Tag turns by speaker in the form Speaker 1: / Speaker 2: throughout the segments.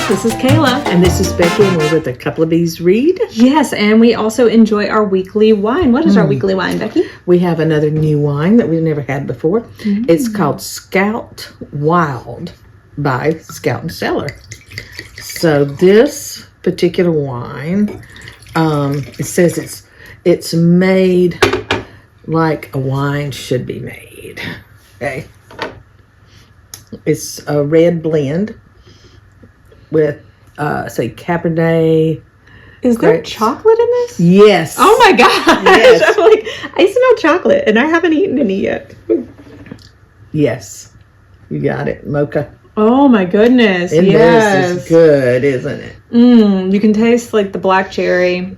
Speaker 1: podcast. This is Kayla.
Speaker 2: And this is Becky, and we're with a couple of bees read.
Speaker 1: Yes, and we also enjoy our weekly wine. What is our weekly wine, Becky?
Speaker 2: We have another new wine that we've never had before. It's called Scout Wild by Scout and Cellar. So this particular wine, it says it's made like a wine should be made. Okay. It's a red blend with, say, Cabernet.
Speaker 1: Is there chocolate in this?
Speaker 2: Yes.
Speaker 1: Oh my gosh.
Speaker 2: Yes.
Speaker 1: I'm like, I smell chocolate and I haven't eaten any yet.
Speaker 2: Yes. You got it. Mocha.
Speaker 1: Oh my goodness.
Speaker 2: And
Speaker 1: yes.
Speaker 2: this is good, isn't it?
Speaker 1: You can taste like the black cherry.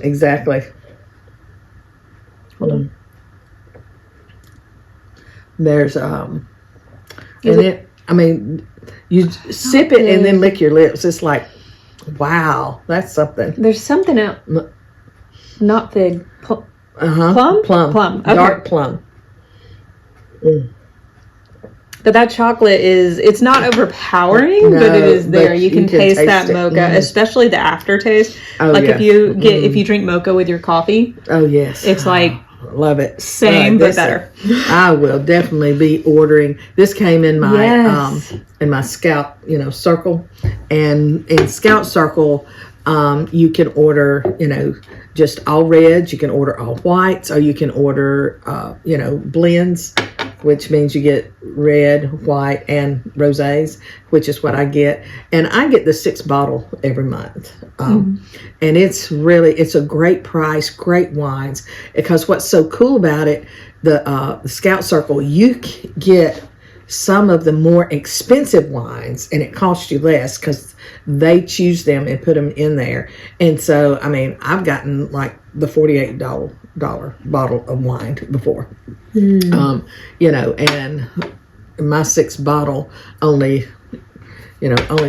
Speaker 2: Exactly. Hold on. There's, you sip it and then lick your lips. It's like, wow, that's something.
Speaker 1: There's something else. Not fig. Plum?
Speaker 2: Plum.
Speaker 1: Okay.
Speaker 2: Dark plum.
Speaker 1: But that chocolate it's not overpowering, but it is there. You can taste that mocha, especially the aftertaste.
Speaker 2: Oh,
Speaker 1: like
Speaker 2: yeah.
Speaker 1: if you drink mocha with your coffee.
Speaker 2: Oh, yes.
Speaker 1: It's like
Speaker 2: love it.
Speaker 1: Same, but better.
Speaker 2: I will definitely be ordering. This came in my in my Scout, circle, and in Scout Circle, you can order, just all reds. You can order all whites, or you can order, blends, which means you get red, white, and rosés, which is what I get. And I get the 6 bottle every month. And it's a great price, great wines, because what's so cool about it, the Scout Circle, you get some of the more expensive wines, and it costs you less because they choose them and put them in there. And so, I've gotten like the $48 bottle of wine before. And my 6 bottle only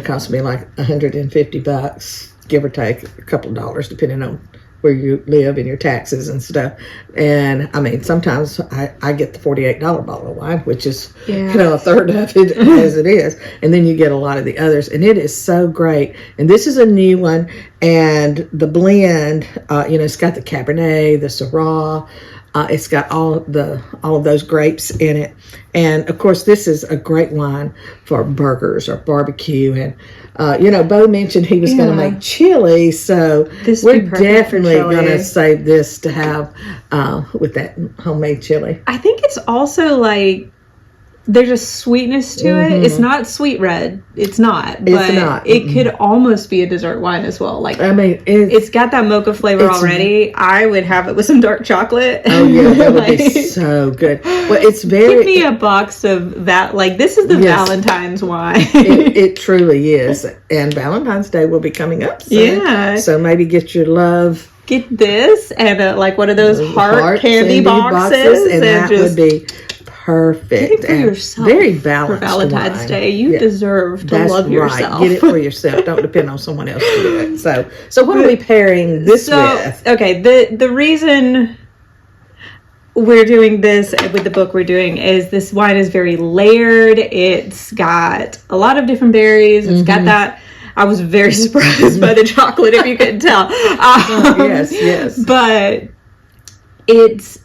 Speaker 2: cost me like $150, give or take a couple of dollars, depending on where you live and your taxes and stuff. And sometimes I get the $48 bottle of wine, which is a third of it as it is, and then you get a lot of the others, and it is so great. And this is a new one, and the blend, it's got the Cabernet, the Syrah. It's got all of those grapes in it. And of course, this is a great wine for burgers or barbecue. And, Bo mentioned he was going to make chili. So we're definitely going to save this to have with that homemade chili.
Speaker 1: I think it's also like, there's a sweetness to it. It's not sweet red. It's not. But it could almost be a dessert wine as well. Like, it's got that mocha flavor already. I would have it with some dark chocolate.
Speaker 2: Oh, yeah. That would be so good. Well, it's very...
Speaker 1: Give me a box of that. Like, this is the Valentine's wine.
Speaker 2: It truly is. And Valentine's Day will be coming up soon. Yeah. So maybe get your love...
Speaker 1: Get this and like one of those heart candy boxes.
Speaker 2: And that would be... perfect.
Speaker 1: Get it for yourself.
Speaker 2: Very balanced
Speaker 1: for Valentine's
Speaker 2: wine.
Speaker 1: Day. You deserve to love yourself.
Speaker 2: Get it for yourself. Don't depend on someone else to do it. So what are we pairing this with?
Speaker 1: Okay, the reason we're doing this with the book we're doing is this wine is very layered. It's got a lot of different berries. It's got that. I was very surprised by the chocolate, if you couldn't tell.
Speaker 2: Yes.
Speaker 1: But it's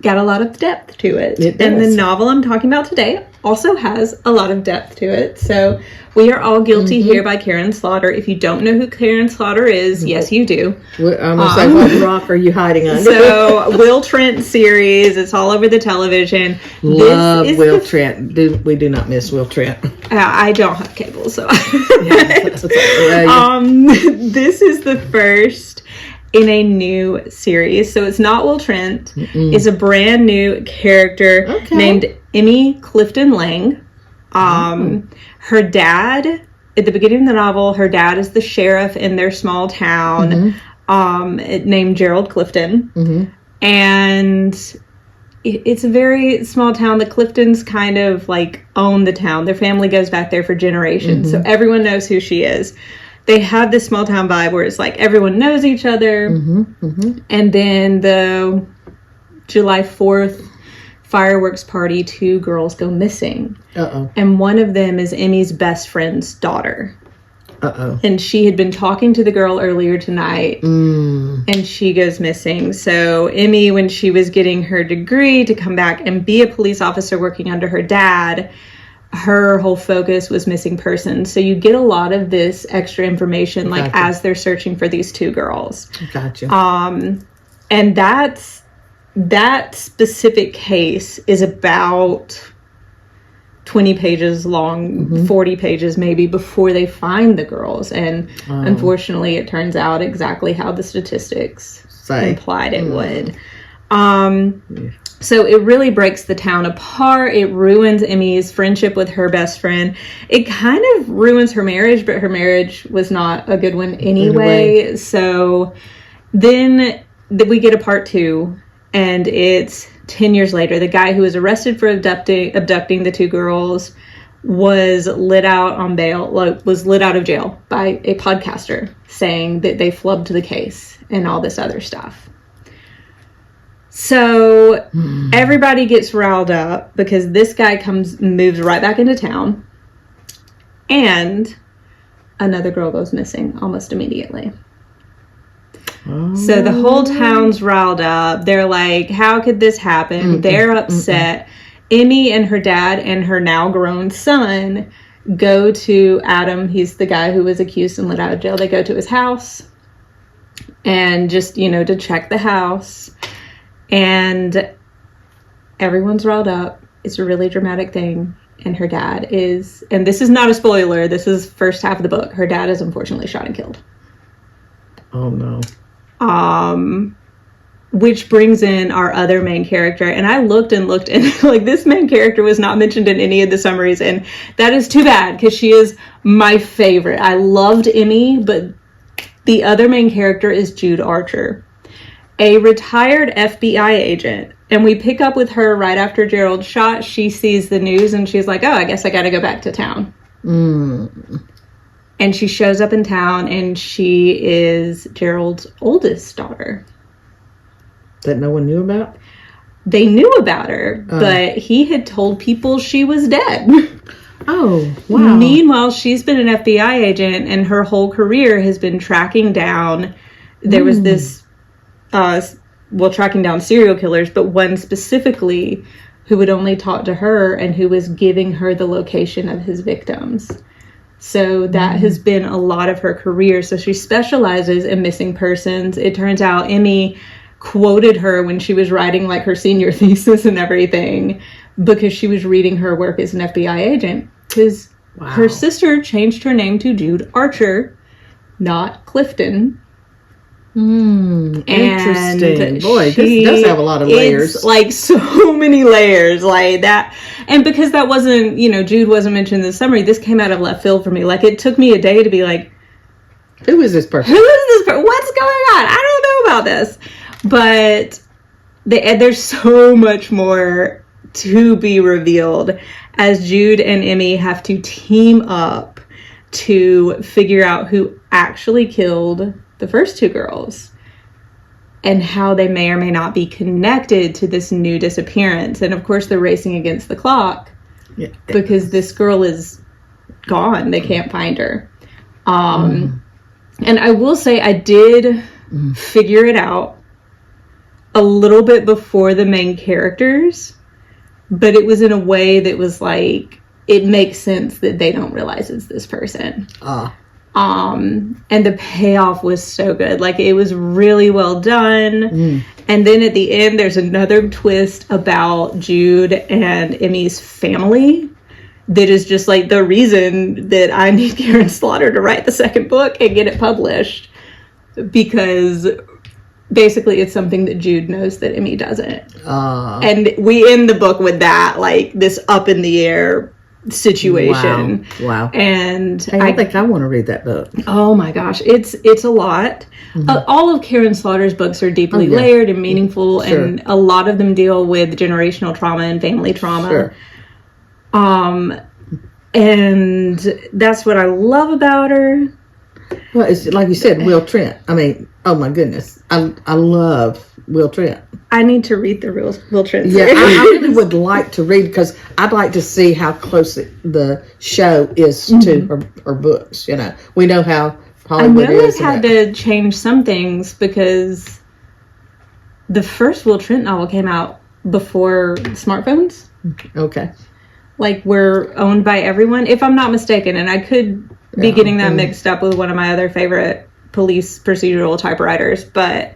Speaker 1: got a lot of depth to it. And the novel I'm talking about today also has a lot of depth to it. So We Are All Guilty here by Karen Slaughter. If you don't know who Karen Slaughter is, yes, you do.
Speaker 2: I'm going to say, what rock are you hiding under?
Speaker 1: So, Will Trent series. It's all over the television.
Speaker 2: Love Will Trent. We do not miss Will Trent.
Speaker 1: I don't have cable, so.
Speaker 2: This
Speaker 1: is the first in a new series. So it's not Will Trent. It's a brand new character named Emmy Clifton Lang. Her dad, at the beginning of the novel, her dad is the sheriff in their small town, named Gerald Clifton. And it's a very small town. The Cliftons kind of like own the town. Their family goes back there for generations. So everyone knows who she is. They have this small town vibe where it's like everyone knows each other. And then the July 4th fireworks party, 2 girls go missing. And one of them is Emmy's best friend's daughter.
Speaker 2: Uh-oh.
Speaker 1: And she had been talking to the girl earlier tonight, and she goes missing. So Emmy, when she was getting her degree to come back and be a police officer working under her dad, her whole focus was missing persons. So you get a lot of this extra information, like, as they're searching for these two girls.
Speaker 2: Gotcha.
Speaker 1: And that specific case is about 20 pages long, 40 pages maybe, before they find the girls. And unfortunately, it turns out exactly how the statistics implied it would. So it really breaks the town apart. It ruins Emmy's friendship with her best friend. It kind of ruins her marriage, but her marriage was not a good one anyway. So then we get a part 2, and it's 10 years later. The guy who was arrested for abducting the two girls was let out on bail, was let out of jail by a podcaster saying that they flubbed the case and all this other stuff. So everybody gets riled up because this guy moves right back into town, and another girl goes missing almost immediately. So the whole town's riled up. They're like, how could this happen? They're upset. Emmy and her dad and her now grown son go to Adam. He's the guy who was accused and let out of jail. They go to his house and just, to check the house. And everyone's riled up. It's a really dramatic thing. And her dad is, and this is not a spoiler, this is first half of the book, her dad is unfortunately shot and killed.
Speaker 2: Oh, no.
Speaker 1: Which brings in our other main character. And I looked and like, this main character was not mentioned in any of the summaries. And that is too bad, because she is my favorite. I loved Emmy, but the other main character is Jude Archer, a retired FBI agent. And we pick up with her right after Gerald's shot. She sees the news and she's like, oh, I guess I got to go back to town. And she shows up in town, and she is Gerald's oldest daughter.
Speaker 2: That no one knew about?
Speaker 1: They knew about her, but he had told people she was dead.
Speaker 2: Oh, wow.
Speaker 1: Meanwhile, she's been an FBI agent, and her whole career has been tracking down. There was this, tracking down serial killers, but one specifically who would only talk to her and who was giving her the location of his victims. So that has been a lot of her career. So she specializes in missing persons. It turns out Emmy quoted her when she was writing like her senior thesis and everything, because she was reading her work as an FBI agent. Because her sister changed her name to Jude Archer, not Clifton.
Speaker 2: Interesting. Boy, this does have a lot of layers.
Speaker 1: It's like so many layers like that. And because that wasn't, Jude wasn't mentioned in the summary, this came out of left field for me. Like, it took me a day to be like,
Speaker 2: who is this person?
Speaker 1: What's going on? I don't know about this. But there's so much more to be revealed as Jude and Emmy have to team up to figure out who actually killed the first two girls and how they may or may not be connected to this new disappearance. And of course, they're racing against the clock because this girl is gone. They can't find her. And I will say I did figure it out a little bit before the main characters, but it was in a way that was like, it makes sense that they don't realize it's this person. And the payoff was so good. Like, it was really well done. And then at the end, there's another twist about Jude and Emmy's family that is just like the reason that I need Karen Slaughter to write the second book and get it published, because basically it's something that Jude knows that Emmy doesn't. And we end the book with that, like, this up in the air situation.
Speaker 2: Wow.
Speaker 1: And
Speaker 2: I think I want to read that book.
Speaker 1: Oh my gosh, it's a lot. All of Karen Slaughter's books are deeply layered and meaningful, and a lot of them deal with generational trauma and family trauma. And that's what I love about her.
Speaker 2: Well, it's like you said, Will Trent. I mean, oh my goodness, I love Will Trent.
Speaker 1: I need to read the Will Trent
Speaker 2: Yeah,
Speaker 1: series.
Speaker 2: I really would like to read because I'd like to see how close the show is to her books. You know, we know how Hollywood
Speaker 1: I know
Speaker 2: is.
Speaker 1: they've had to change some things because the first Will Trent novel came out before smartphones.
Speaker 2: Okay.
Speaker 1: Like, were owned by everyone, if I'm not mistaken, and I could be getting that mixed up with one of my other favorite police procedural typewriters, but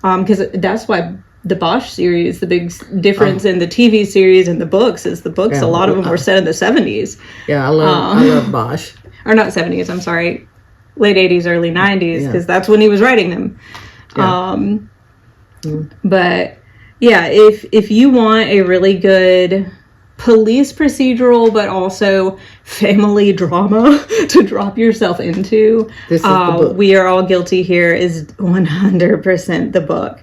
Speaker 1: because that's why the Bosch series, the big difference in the TV series and the books is the books, a lot of them were set in the 70s.
Speaker 2: Yeah, I love Bosch.
Speaker 1: Or not 70s, I'm sorry, late 80s, early 90s, because that's when he was writing them.
Speaker 2: Yeah.
Speaker 1: But yeah, if you want a really good police procedural but also family drama to drop yourself into,
Speaker 2: This is the book.
Speaker 1: We Are All Guilty Here is 100% the book.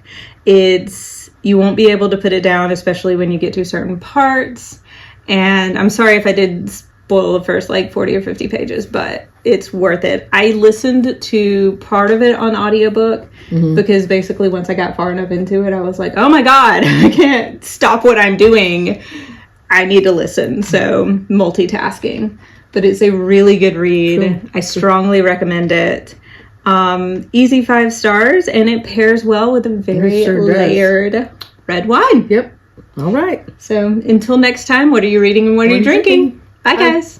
Speaker 1: You won't be able to put it down, especially when you get to certain parts, and I'm sorry if I did spoil the first like 40 or 50 pages, but it's worth it. I listened to part of it on audiobook because basically once I got far enough into it, I was like, oh my god, I can't stop what I'm doing. I need to listen. So multitasking, but it's a really good read. Cool. I strongly recommend it. Easy 5 stars, and it pairs well with a very layered red wine.
Speaker 2: Yep. All right.
Speaker 1: So until next time, what are you reading and what are you drinking? Bye, guys.